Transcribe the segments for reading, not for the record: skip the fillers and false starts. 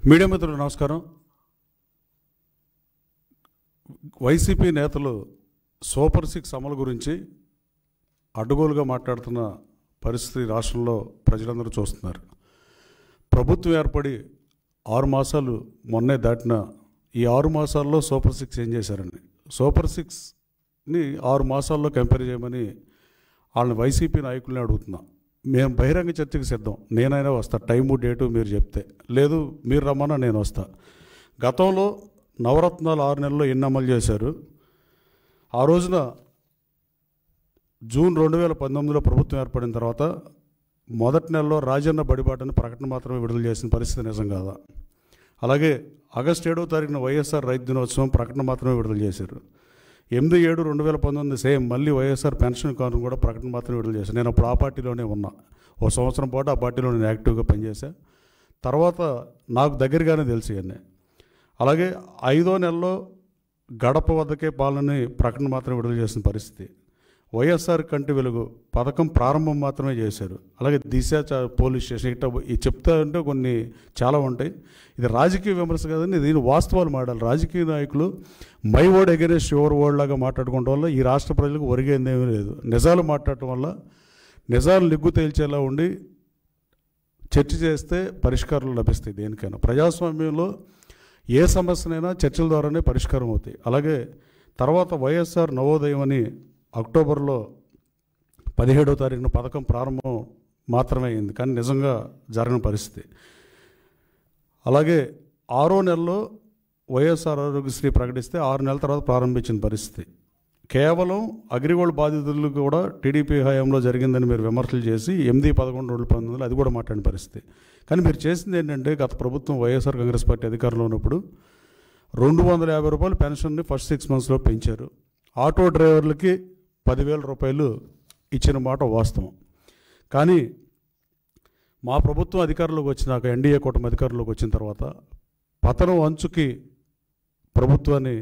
Media మిత్రులకు నమస్కారం. YCP నేతలు సూపర్ 6 అమలు గురించి అడ్డగోలుగా మాట్లాడుతున్న పరిస్థితి రాష్ట్రంలో ప్రజలందరూ చూస్తున్నారు. ప్రభుత్వం ఏర్పడి 6 మాసాలు మొన్నే దాటిన ఈ 6 మాసాల్లో సూపర్ 6 ఏం చేశారని, సూపర్ 6ని 6 మాసాల్లో కంపేర్ చేయమని వాళ్ళని వైసీపీ నాయకుల్ని అడుగుతున్నా. మేము బహిరంగ చర్చకి సిద్ధం, నేనైనా వస్తా, టైము డేటు మీరు చెప్తే, లేదు మీరు రమ్మన్నా నేను వస్తా. గతంలో నవరత్నాలు 6 నెలల్లో ఎన్ని అమలు చేశారు? ఆ రోజున జూన్ 2019లో ప్రభుత్వం ఏర్పడిన తర్వాత మొదటి నెలలో రాజన్న బడిబాటని ప్రకటన మాత్రమే విడుదల చేసిన పరిస్థితి నిజం కాదా? అలాగే ఆగస్టు 7వ తారీఖున వైఎస్ఆర్ రైతు దినోత్సవం ప్రకటన మాత్రమే విడుదల చేశారు. 8/7/2019 సేమ్ మళ్ళీ వైఎస్ఆర్ పెన్షన్ కానుక కూడా ప్రకటన మాత్రమే విడుదల చేశాను. నేను అప్పుడు ఆ పార్టీలోనే ఉన్నా. ఓ సంవత్సరం పాటు ఆ పార్టీలో నేను యాక్టివ్గా పనిచేశా. తర్వాత నాకు దగ్గరగానే తెలిసి అన్నీ. అలాగే 5వ నెలలో గడప వద్దకే పాలనని ప్రకటన మాత్రమే విడుదల చేసిన పరిస్థితి. వైఎస్ఆర్ కంటి వెలుగు పథకం ప్రారంభం మాత్రమే చేశారు. అలాగే దిశ పోలీస్ స్టేషన్ ఇట్లా చెప్తా ఉంటే కొన్ని చాలా ఉంటాయి. ఇది రాజకీయ విమర్శ కదండి, దీని వాస్తవాలు మాట్లాడాలి. రాజకీయ నాయకులు my word against your word లాగా మాట్లాడుకోవడం వల్ల ఈ రాష్ట్ర ప్రజలకు ఒరిగేందేమీ లేదు. నిజాలు మాట్లాడటం వల్ల నిజాలు నిగ్గు తేల్చేలా ఉండి చర్చ చేస్తే పరిష్కారాలు లభిస్తాయి. దేనికైనా ప్రజాస్వామ్యంలో ఏ సమస్యనైనా చర్చల ద్వారానే పరిష్కారం అవుతాయి. అలాగే తర్వాత వైఎస్ఆర్ నవోదయం అని అక్టోబర్లో 17వ తారీఖున పథకం ప్రారంభం మాత్రమే అయింది, కానీ నిజంగా జరగని పరిస్థితి. అలాగే 6వ నెలలో వైఎస్ఆర్ ఆరోగ్యశ్రీ ప్రకటిస్తే 6 నెలల తర్వాత ప్రారంభించిన పరిస్థితి. కేవలం అగ్రిగోల్డ్ బాధితులు కూడా టీడీపీ హయాంలో జరిగిందని మీరు విమర్శలు చేసి 8/11/2019 అది కూడా మాట్లాడిన పరిస్థితి. కానీ మీరు చేసింది ఏంటంటే, గత ప్రభుత్వం వైఎస్ఆర్ కాంగ్రెస్ పార్టీ అధికారంలో ఉన్నప్పుడు 250 రూపాయలు పెన్షన్ని ఫస్ట్ 6 మంత్స్లో పెంచారు. ఆటో డ్రైవర్లకి 10,000 రూపాయలు ఇచ్చిన మాట వాస్తవం. కానీ మా ప్రభుత్వం అధికారంలోకి వచ్చినాక, ఎన్డీఏ కూటమి అధికారంలోకి వచ్చిన తర్వాత పతనం అంచుకి ప్రభుత్వాన్ని,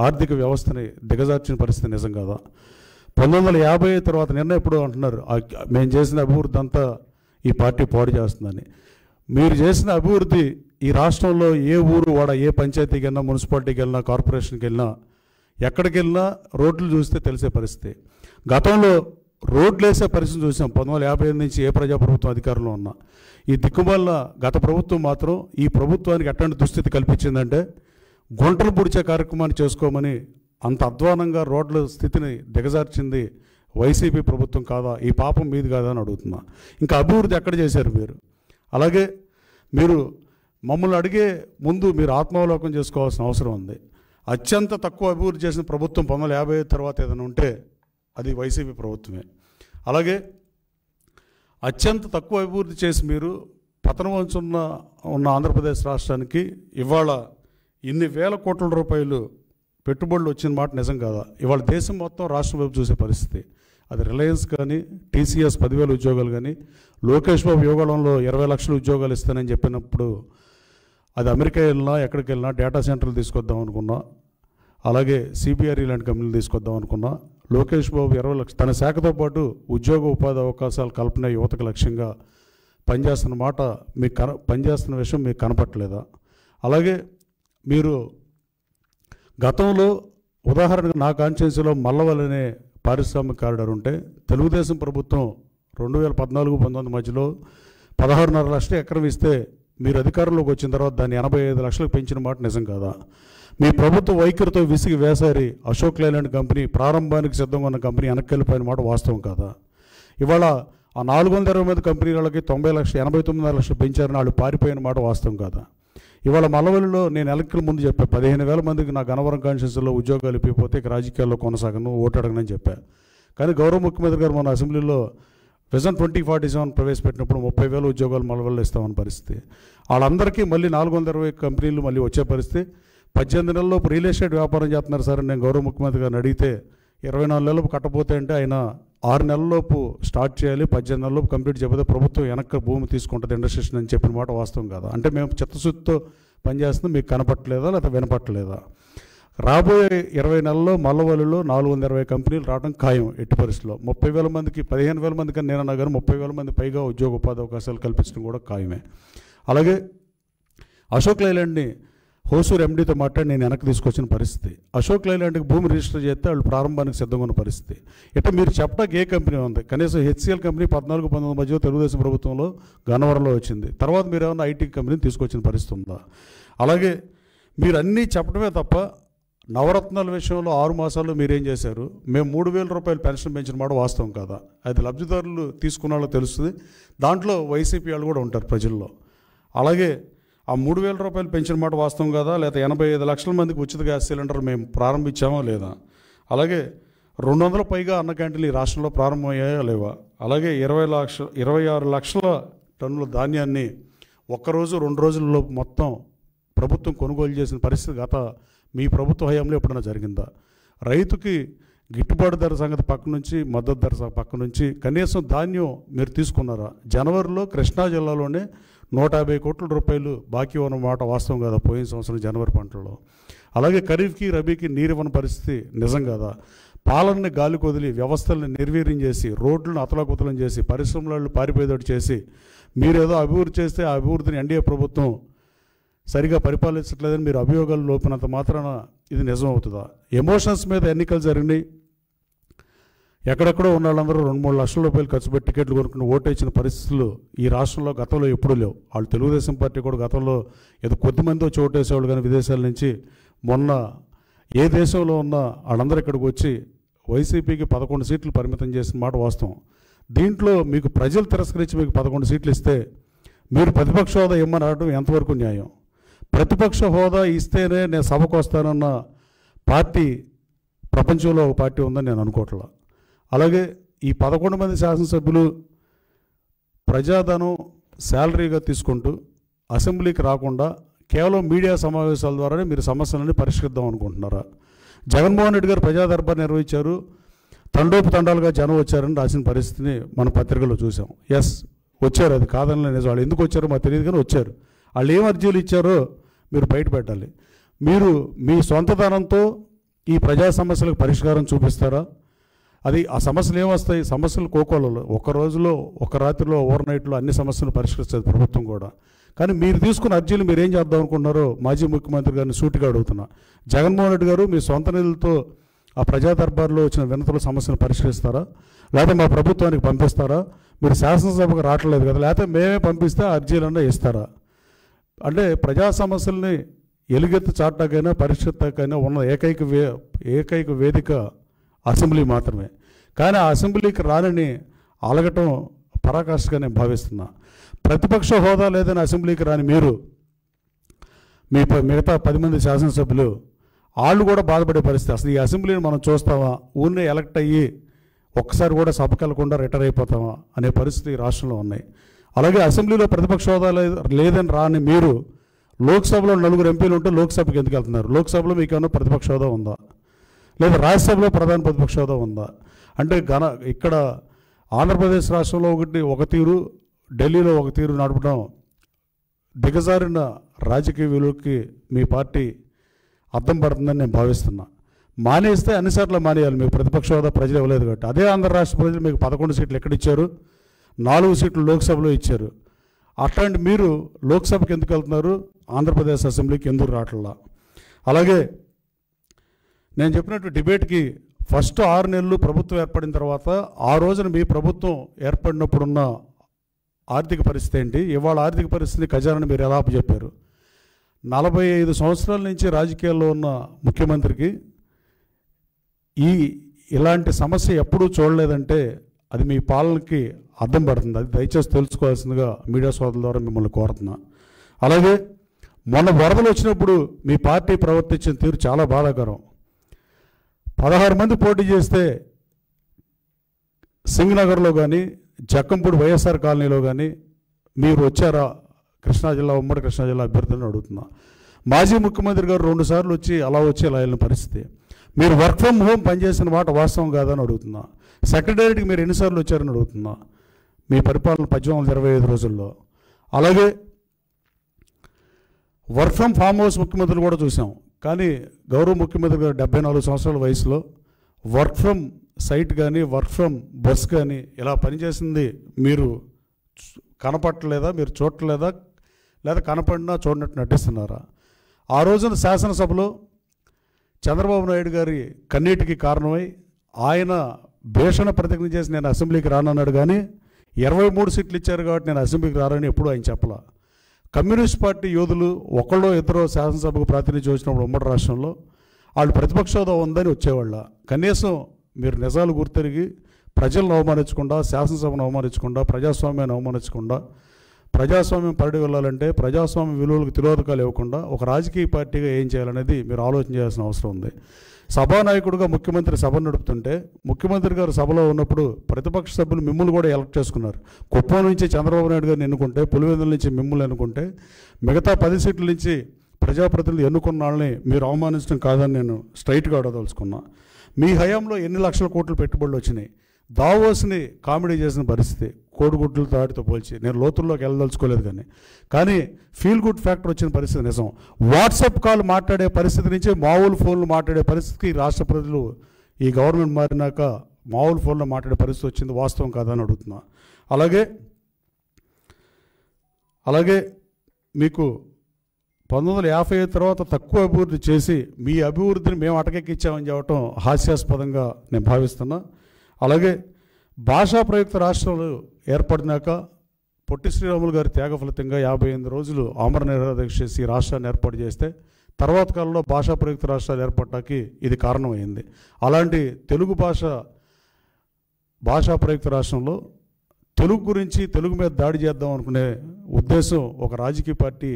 ఆర్థిక వ్యవస్థని దిగజార్చిన పరిస్థితి నిజం కాదా? 1950 తర్వాత నిన్న ఎప్పుడు అంటున్నారు మేము చేసిన అభివృద్ధి అంతా ఈ పార్టీ పాడు చేస్తుందని. మీరు చేసిన అభివృద్ధి ఈ రాష్ట్రంలో ఏ ఊరు వాడ, ఏ పంచాయతీకి వెళ్ళినా, మున్సిపాలిటీకి వెళ్ళినా, కార్పొరేషన్కి వెళ్ళినా, ఎక్కడికి వెళ్ళినా రోడ్లు చూస్తే తెలిసే పరిస్థితి. గతంలో రోడ్లు వేసే పరిస్థితి చూసాం 1955 నుంచి ఏ ప్రజాప్రభుత్వం అధికారంలో ఉన్నా. ఈ దిక్కుమాలిన గత ప్రభుత్వం మాత్రం ఈ ప్రభుత్వానికి ఎట్లాంటి దుస్థితి కల్పించిందంటే, గుంటలు పుడిచే కార్యక్రమాన్ని చేసుకోమని అంత అధ్వానంగా రోడ్ల స్థితిని దిగజార్చింది వైసీపీ ప్రభుత్వం కాదా? ఈ పాపం మీది కాదా అని అడుగుతున్నా. ఇంకా అభివృద్ధి ఎక్కడ చేశారు మీరు? అలాగే మీరు మమ్మల్ని అడిగే ముందు మీరు ఆత్మావలోకం చేసుకోవాల్సిన అవసరం ఉంది. అత్యంత తక్కువ అభివృద్ధి చేసిన ప్రభుత్వం 1950 తర్వాత ఏదైనా ఉంటే అది వైసీపీ ప్రభుత్వమే. అలాగే అత్యంత తక్కువ అభివృద్ధి చేసి మీరు పతనం ఉన్న ఆంధ్రప్రదేశ్ రాష్ట్రానికి ఇవాళ ఇన్ని వేల కోట్ల రూపాయలు పెట్టుబడులు వచ్చిన మాట నిజం కాదా? ఇవాళ దేశం మొత్తం రాష్ట్రం వైపు చూసే పరిస్థితి. అది రిలయన్స్ కానీ, టీసీఎస్ 10,000 ఉద్యోగాలు కానీ, లోకేష్ బాబు యువగళంలో 20 లక్షల ఉద్యోగాలు ఇస్తానని చెప్పినప్పుడు అది అమెరికా వెళ్ళినా, ఎక్కడికి వెళ్ళినా డేటా సెంటర్లు తీసుకొద్దాం అనుకున్నా, అలాగే సిబిఆర్ఈ లాంటి కంపెనీలు తీసుకొద్దాం అనుకున్నా. లోకేష్ బాబు 20 లక్షలు తన శాఖతో పాటు ఉద్యోగ ఉపాధి అవకాశాలు కల్పన యువతకు లక్ష్యంగా పనిచేస్తున్న మాట మీకు పనిచేస్తున్న విషయం మీకు కనపట్టలేదా? అలాగే మీరు గతంలో ఉదాహరణకు నా కాన్స్టిట్యున్సీలో మల్లవల్ అనే పారిశ్రామిక కారిడార్ ఉంటే తెలుగుదేశం ప్రభుత్వం 2014-19 మధ్యలో 16.5 లక్షలు ఎకరం ఇస్తే మీరు అధికారంలోకి వచ్చిన తర్వాత దాన్ని 85 లక్షలకు పెంచిన మాట నిజం కాదా? మీ ప్రభుత్వ వైఖరితో విసిగి వేసారి అశోక్ లేలాండ్ కంపెనీ ప్రారంభానికి సిద్ధంగా ఉన్న కంపెనీ వెనక్కి వెళ్ళిపోయిన మాట వాస్తవం కాదా? ఇవాళ ఆ 420 మంది కంపెనీలకి 89 లక్షలు పెంచారని వాళ్ళు పారిపోయిన మాట వాస్తవం కాదా? ఇవాళ మల్లవల్లిలో నేను ఎలక్ట్రికల్ ముందు చెప్పా 15,000 మందికి నా గన్నవరం కాన్స్టిట్యున్సీలో ఉద్యోగాలు ఇప్పిపోతే రాజకీయాల్లో కొనసాగను, ఓటు అడగనని చెప్పా. కానీ గౌరవ ముఖ్యమంత్రి గారు మన అసెంబ్లీలో విజన్ 2047 ప్రవేశపెట్టినప్పుడు 30,000 ఉద్యోగాలు మల్లవల్లిలో ఇస్తామన్న పరిస్థితి. వాళ్ళందరికీ మళ్ళీ 420 కంపెనీలు మళ్ళీ వచ్చే పరిస్థితి. 18 నెలల్లోపు రియల్ ఎస్టేట్ వ్యాపారం చేస్తున్నారు సార్ అని నేను గౌరవ ముఖ్యమంత్రి గారిని అడిగితే 24 నెలలకు కట్టపోతే అంటే ఆయన 6 నెలల్లోపు స్టార్ట్ చేయాలి, 18 నెలల్లోపు కంప్లీట్ చేయకపోతే ప్రభుత్వం వెనక్కి భూమి తీసుకుంటుంది ఇండస్ట్రేషన్ అని చెప్పిన మాట వాస్తవం కాదా? అంటే మేము చిత్తశుద్ధితో పనిచేస్తుంది మీకు కనపట్టలేదా లేదా వినపట్టలేదా? రాబోయే 20 నెలల్లో మల్లవల్లిలో 420 కంపెనీలు రావడం ఖాయం ఎట్టి పరిస్థితుల్లో. 30,000 మందికి 15,000 మందికి నేను అన్నా కానీ 30,000 మంది పైగా ఉద్యోగ ఉపాధి అవకాశాలు కల్పించడం కూడా ఖాయమే. అలాగే అశోక్ లైలాండ్ని హోసూర్ ఎండీతో మాట్లాడి నేను వెనక్కి తీసుకొచ్చిన పరిస్థితి. అశోక్ లైలాండ్కి భూమి రిజిస్టర్ చేస్తే వాళ్ళు ప్రారంభానికి సిద్ధంగా ఉన్న పరిస్థితి. ఇట్లా మీరు చెప్పడానికి ఏ కంపెనీ ఉంది? కనీసం హెచ్సిఎల్ కంపెనీ 14-19 మధ్య తెలుగుదేశం ప్రభుత్వంలో గన్నవరంలో వచ్చింది. తర్వాత మీరు ఏమన్నా ఐటీ కంపెనీని తీసుకొచ్చిన పరిస్థితి ఉందా? అలాగే మీరు అన్నీ చెప్పడమే తప్ప నవరత్నాల విషయంలో 6 మాసాల్లో మీరేం చేశారు? మేము 3,000 రూపాయలు పెన్షన్ పెంచిన మాట వాస్తవం కాదా? అది లబ్ధిదారులు తీసుకున్న వాళ్ళకి తెలుస్తుంది. దాంట్లో వైసీపీ వాళ్ళు కూడా ఉంటారు ప్రజల్లో. అలాగే ఆ 3,000 రూపాయలు పెంచిన మాట వాస్తవం కాదా? లేదా 85 లక్షల మందికి ఉచిత గ్యాస్ సిలిండర్ మేము ప్రారంభించామా లేదా? అలాగే 200 పైగా అన్న క్యాంటీన్లు ఈ రాష్ట్రంలో ప్రారంభమయ్యాయా లేవా? అలాగే 26 లక్షల టన్నుల ధాన్యాన్ని ఒక్కరోజు 2 రోజుల్లో మొత్తం ప్రభుత్వం కొనుగోలు చేసిన పరిస్థితి గత మీ ప్రభుత్వ హయాంలో ఎప్పుడైనా జరిగిందా? రైతుకి గిట్టుబాటు ధర సంగతి పక్క నుంచి, మద్దతు ధర పక్క నుంచి కనీసం ధాన్యం మీరు తీసుకున్నారా? జనవరిలో కృష్ణా జిల్లాలోనే 150 కోట్ల రూపాయలు బాకీ ఉన్నమాట వాస్తవం కదా పోయిన సంవత్సరం జనవరి పంటలో. అలాగే ఖరీఫ్కి రబీకి నీరు ఇవ్వని పరిస్థితి నిజం కదా? పాలనని గాలి కొదిలి వ్యవస్థలను నిర్వీర్యం చేసి రోడ్లను అతలాకుతలం చేసి పరిశ్రమలను పారిపోయేటట్టు చేసి మీరేదో అభివృద్ధి చేస్తే ఆ అభివృద్ధిని ఎన్డీఏ ప్రభుత్వం సరిగా పరిపాలించట్లేదని మీరు అభియోగాలు లోపినంత మాత్రాన ఇది నిజం అవుతుందా? ఎమోషన్స్ మీద ఎన్నికలు జరిగినాయి. ఎక్కడెక్కడో ఉన్న వాళ్ళందరూ 2-3 లక్షల రూపాయలు ఖర్చు పెట్టి టికెట్లు కొనుక్కుని ఓటు ఇచ్చిన పరిస్థితులు ఈ రాష్ట్రంలో గతంలో ఎప్పుడూ లేవు. వాళ్ళు తెలుగుదేశం పార్టీ కూడా గతంలో ఏదో కొద్దిమందితో చోటేసేవాళ్ళు, కానీ విదేశాల నుంచి మొన్న ఏ దేశంలో ఉన్నా వాళ్ళందరూ ఇక్కడికి వచ్చి వైసీపీకి 11 సీట్లు పరిమితం చేసిన మాట వాస్తవం. దీంట్లో మీకు ప్రజలు తిరస్కరించి మీకు 11 సీట్లు ఇస్తే మీరు ప్రతిపక్ష హోదా ఇమ్మని అనడం ఎంతవరకు న్యాయం? ప్రతిపక్ష హోదా ఇస్తేనే నేను సభకు వస్తానన్న పార్టీ ప్రపంచంలో ఒక పార్టీ ఉందని నేను అనుకోవట్లా. అలాగే ఈ 11 మంది శాసనసభ్యులు ప్రజాధనం శాలరీగా తీసుకుంటూ అసెంబ్లీకి రాకుండా కేవలం మీడియా సమావేశాల ద్వారానే మీరు సమస్యలని పరిష్కరిద్దాం అనుకుంటున్నారా? జగన్మోహన్ రెడ్డి గారు ప్రజా దర్బార్ నిర్వహించారు, తండోపు తండాలుగా జనం వచ్చారని రాసిన పరిస్థితిని మన పత్రికలో చూసాం. ఎస్, వచ్చారు, అది కాదని నిజం. వాళ్ళు ఎందుకు వచ్చారో మాకు తెలియదు, కానీ వచ్చారు. వాళ్ళు ఏం అర్జీలు ఇచ్చారో మీరు బయట పెట్టాలి. మీరు మీ సొంత ధనంతో ఈ ప్రజా సమస్యలకు పరిష్కారం చూపిస్తారా? అది ఆ సమస్యలు ఏమొస్తాయి? సమస్యలు కోకోలలో ఒక రోజులో, ఒక రాత్రిలో, ఓవర్ నైట్లో అన్ని సమస్యలు పరిష్కరిస్తుంది ప్రభుత్వం కూడా. కానీ మీరు తీసుకున్న అర్జీలు మీరు ఏం చేద్దాం అనుకున్నారో మాజీ ముఖ్యమంత్రి గారిని సూటిగా అడుగుతున్నా. జగన్మోహన్ రెడ్డి గారు మీ సొంత నిధులతో ఆ ప్రజా దర్బార్లో వచ్చిన వినతుల సమస్యను పరిష్కరిస్తారా? లేకపోతే మా ప్రభుత్వానికి పంపిస్తారా? మీరు శాసనసభకు రావట్లేదు కదా, లేకపోతే మేమే పంపిస్తే ఆ అర్జీలన్నా ఇస్తారా? అంటే ప్రజా సమస్యల్ని ఎలుగెత్తి చాటాకైనా పరిష్కరితాకైనా ఉన్న ఏకైక వేదిక అసెంబ్లీ మాత్రమే. కానీ ఆ అసెంబ్లీకి రానని అలగటం పరాకాష్ఠగా భావిస్తున్నా. ప్రతిపక్ష హోదా లేదని అసెంబ్లీకి రాని మీరు మిగతా 10 మంది శాసనసభ్యులు వాళ్ళు కూడా బాధపడే పరిస్థితి. అసలు ఈ అసెంబ్లీని మనం చూస్తామా, ఊరినే ఎలక్ట్ అయ్యి ఒక్కసారి కూడా సభకు వెళ్లకుండా రిటైర్ అయిపోతామా అనే పరిస్థితి రాష్ట్రంలో ఉన్నాయి. అలాగే అసెంబ్లీలో ప్రతిపక్ష హోదా లేదని రాని మీరు లోక్సభలో 4 ఎంపీలు ఉంటే లోక్సభకి ఎందుకు వెళ్తున్నారు? లోక్సభలో మీకు ఏమన్నా ప్రతిపక్ష హోదా ఉందా? లేదా రాజ్యసభలో ప్రధాన ప్రతిపక్ష హోదా ఉందా? అంటే ఇక్కడ ఆంధ్రప్రదేశ్ రాష్ట్రంలో ఒక తీరు, ఢిల్లీలో ఒక తీరు నడపడం దిగజారిన రాజకీయ విలువకి మీ పార్టీ అర్థం పడుతుందని నేను భావిస్తున్నా. మానేస్తే అన్నిసార్లు మానేయాలి. మీకు ప్రతిపక్ష హోదా ప్రజలు ఇవ్వలేదు కాబట్టి. అదే ఆంధ్ర రాష్ట్ర ప్రజలు మీకు 11 సీట్లు ఎక్కడిచ్చారు? 4 సీట్లు లోక్సభలో ఇచ్చారు. అట్లాంటి మీరు లోక్సభకి ఎందుకు వెళ్తున్నారు? ఆంధ్రప్రదేశ్ అసెంబ్లీకి ఎందుకు రావట్లా? అలాగే నేను చెప్పినట్టు డిబేట్కి ఫస్ట్ 6 నెలలు ప్రభుత్వం ఏర్పడిన తర్వాత ఆ రోజున మీ ప్రభుత్వం ఏర్పడినప్పుడున్న ఆర్థిక పరిస్థితి ఏంటి, ఇవాళ ఆర్థిక పరిస్థితి ఖజానాని మీరు ఎలా చెప్పారు? 45 సంవత్సరాల నుంచి రాజకీయాల్లో ఉన్న ముఖ్యమంత్రికి ఇలాంటి సమస్య ఎప్పుడూ చూడలేదంటే అది మీ పాలనకి అర్థం పడుతుంది. అది దయచేసి తెలుసుకోవాల్సిందిగా మీడియా సోదరుల ద్వారా మిమ్మల్ని కోరుతున్నా. అలాగే మొన్న వరదలు వచ్చినప్పుడు మీ పార్టీ ప్రవర్తించిన తీరు చాలా బాధాకరం. 16 మంది పోటీ చేస్తే సింగనగర్లో కానీ జక్కంపూడి వైఎస్ఆర్ కాలనీలో కానీ మీరు వచ్చారా? కృష్ణా జిల్లా, ఉమ్మడి కృష్ణా జిల్లా అభ్యర్థులను అడుగుతున్నా. మాజీ ముఖ్యమంత్రి గారు 2 సార్లు వచ్చి అలా వెళ్ళిన పరిస్థితి. మీరు వర్క్ ఫ్రమ్ హోమ్ పనిచేసిన మాట వాస్తవం కాదని అడుగుతున్నా. సెక్రటేరియట్కి మీరు ఎన్నిసార్లు వచ్చారని అడుగుతున్నా మీ పరిపాలన 1825 రోజుల్లో. అలాగే వర్క్ ఫ్రమ్ ఫామ్ హౌస్ ముఖ్యమంత్రులు కూడా చూసాం. కానీ గౌరవ ముఖ్యమంత్రి గారు 74 సంవత్సరాల వయసులో వర్క్ ఫ్రమ్ సైట్ కానీ వర్క్ ఫ్రమ్ బస్ కానీ ఇలా పనిచేసింది మీరు కనపట్టలేదా? మీరు చూడలేదా? లేదా కనపడినా చూడనట్టు నటిస్తున్నారా? ఆ రోజున శాసనసభలో చంద్రబాబు నాయుడు గారి కన్నీటికి కారణమై ఆయన భీషణ ప్రతిజ్ఞ చేసి నేను అసెంబ్లీకి రానన్నాడు, కానీ 23 సీట్లు ఇచ్చారు కాబట్టి నేను అసెంబ్లీకి రానని ఎప్పుడూ ఆయన చెప్పలా. కమ్యూనిస్ట్ పార్టీ యోధులు ఒకళ్ళో ఇద్దరో శాసనసభకు ప్రాతినిధ్యం వచ్చినప్పుడు ఉమ్మడి రాష్ట్రంలో వాళ్ళు ప్రతిపక్ష హోదా ఉందని వచ్చేవాళ్ళ. కనీసం మీరు నిజాలు గుర్తెరిగి ప్రజలను అవమానించకుండా, శాసనసభను అవమానించకుండా, ప్రజాస్వామ్యాన్ని అవమానించకుండా, ప్రజాస్వామ్యం పరిడి వెళ్ళాలంటే ప్రజాస్వామ్య విలువలకు తిరోధకాలు ఇవ్వకుండా ఒక రాజకీయ పార్టీగా ఏం చేయాలనేది మీరు ఆలోచన చేయాల్సిన అవసరం ఉంది. సభానాయకుడిగా ముఖ్యమంత్రి సభను నడుపుతుంటే ముఖ్యమంత్రి గారు సభలో ఉన్నప్పుడు ప్రతిపక్ష సభ్యులు మిమ్మల్ని కూడా ఎలక్ట్ చేసుకున్నారు. కుప్పం నుంచి చంద్రబాబు నాయుడు గారిని ఎన్నుకుంటే, పులివెందుల నుంచి మిమ్మల్ని ఎన్నుకుంటే, మిగతా 10 సీట్ల నుంచి ప్రజాప్రతినిధులు ఎన్నుకున్న వాళ్ళని మీరు అవమానించడం కాదని నేను స్ట్రైట్గా అడగదలుచుకున్నా. మీ హయాంలో ఎన్ని లక్షల కోట్ల పెట్టుబడులు వచ్చినాయి? దావోస్ని కామెడీ చేసిన పరిస్థితి, కోడిగుడ్లు తాటితో పోల్చి. నేను లోతుల్లోకి వెళ్ళదలుచుకోలేదు, కానీ ఫీల్ గుడ్ ఫ్యాక్టర్ వచ్చిన పరిస్థితి నిజం. వాట్సాప్ కాల్ మాట్లాడే పరిస్థితి నుంచి మామూలు ఫోన్లు మాట్లాడే పరిస్థితికి రాష్ట్ర ప్రజలు ఈ గవర్నమెంట్ మారినాక మామూలు ఫోన్లో మాట్లాడే పరిస్థితి వచ్చింది. వాస్తవం కాదని అడుగుతున్నా. అలాగే మీకు 1950 తర్వాత తక్కువ అభివృద్ధి చేసి మీ అభివృద్ధిని మేము అటకెక్కించామని చెప్పడం హాస్యాస్పదంగా నేను భావిస్తున్నా. అలాగే భాషా ప్రయుక్త రాష్ట్రాలు ఏర్పడినాక పొట్టి శ్రీరాములు గారి త్యాగ ఫలితంగా 58 రోజులు ఆమర నిరాదీక్ష చేసి రాష్ట్రాన్ని ఏర్పాటు చేస్తే తర్వాత కాలంలో భాషా ప్రయుక్త రాష్ట్రాలు ఏర్పడటానికి ఇది కారణమైంది. అలాంటి తెలుగు భాషా ప్రయుక్త రాష్ట్రంలో తెలుగు గురించి, తెలుగు మీద దాడి చేద్దాం అనుకునే ఉద్దేశం ఒక రాజకీయ పార్టీ